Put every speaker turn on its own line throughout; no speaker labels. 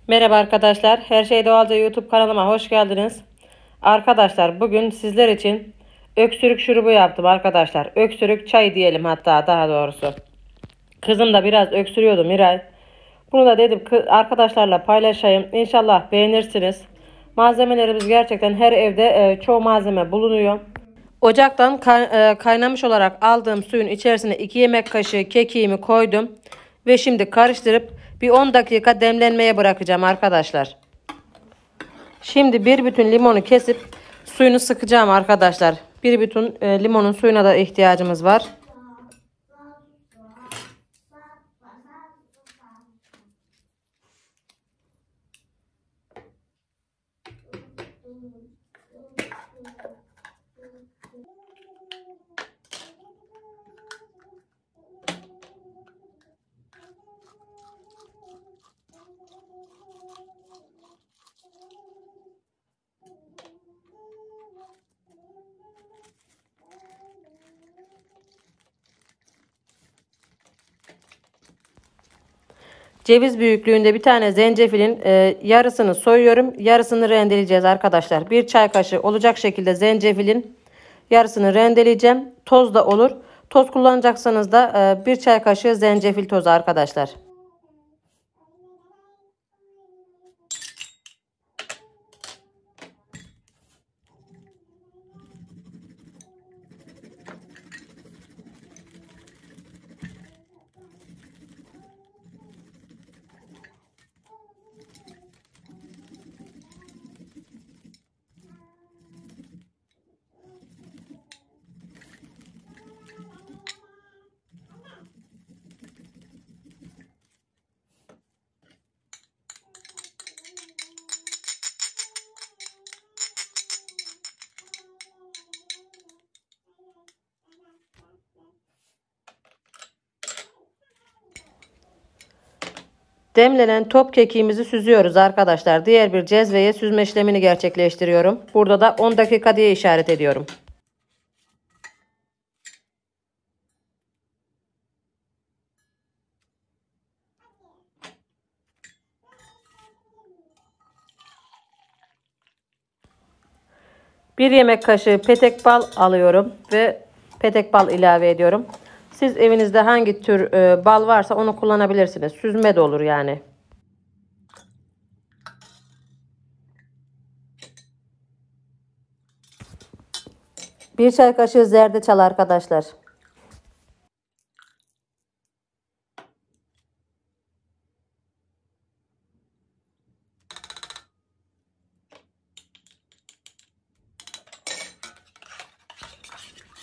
Merhaba arkadaşlar. Her Şey Doğalca YouTube kanalıma hoş geldiniz. Arkadaşlar bugün sizler için öksürük şurubu yaptım arkadaşlar. Öksürük çayı diyelim hatta daha doğrusu. Kızım da biraz öksürüyordu Miray. Bunu da dedim arkadaşlarla paylaşayım. İnşallah beğenirsiniz. Malzemelerimiz gerçekten her evde çoğu malzeme bulunuyor. Ocaktan kaynamış olarak aldığım suyun içerisine 2 yemek kaşığı kekiğimi koydum. Ve şimdi karıştırıp bir 10 dakika demlenmeye bırakacağım arkadaşlar. Şimdi bir bütün limonu kesip suyunu sıkacağım arkadaşlar. Bir bütün limonun suyuna da ihtiyacımız var. Ceviz büyüklüğünde bir tane zencefilin yarısını soyuyorum. Yarısını rendeleyeceğiz arkadaşlar. Bir çay kaşığı olacak şekilde zencefilin yarısını rendeleyeceğim. Toz da olur. Toz kullanacaksanız da bir çay kaşığı zencefil tozu arkadaşlar. Demlenen top kekiğimizi süzüyoruz arkadaşlar. Diğer bir cezveye süzme işlemini gerçekleştiriyorum. Burada da 10 dakika diye işaret ediyorum. Bir yemek kaşığı petek bal alıyorum ve petek bal ilave ediyorum. Siz evinizde hangi tür bal varsa onu kullanabilirsiniz. Süzme de olur yani. Bir çay kaşığı zerdeçal arkadaşlar.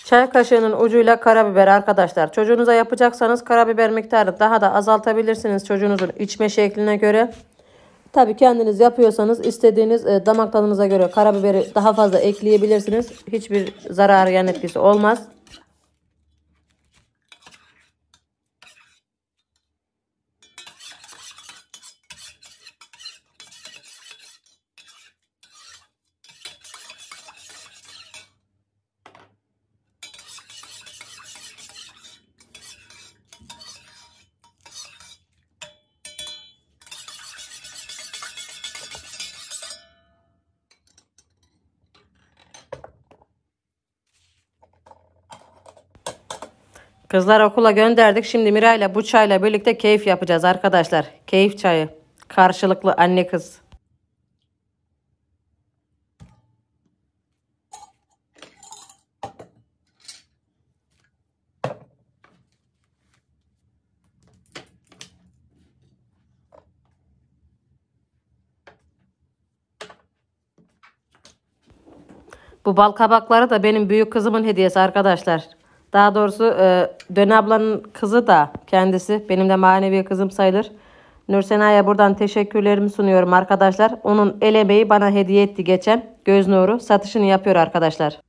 Çay kaşığının ucuyla karabiber arkadaşlar. Çocuğunuza yapacaksanız karabiber miktarını daha da azaltabilirsiniz çocuğunuzun içme şekline göre. Tabii kendiniz yapıyorsanız istediğiniz damak tadınıza göre karabiberi daha fazla ekleyebilirsiniz. Hiçbir zararı yan etkisi olmaz. Kızlar okula gönderdik. Şimdi Miray'la bu çayla birlikte keyif yapacağız arkadaşlar. Keyif çayı. Karşılıklı anne kız. Bu bal kabakları da benim büyük kızımın hediyesi arkadaşlar. Daha doğrusu Dön ablanın kızı da kendisi. Benim de manevi kızım sayılır. Nursena'ya buradan teşekkürlerimi sunuyorum arkadaşlar. Onun el emeği bana hediye etti geçen. Göz nuru satışını yapıyor arkadaşlar.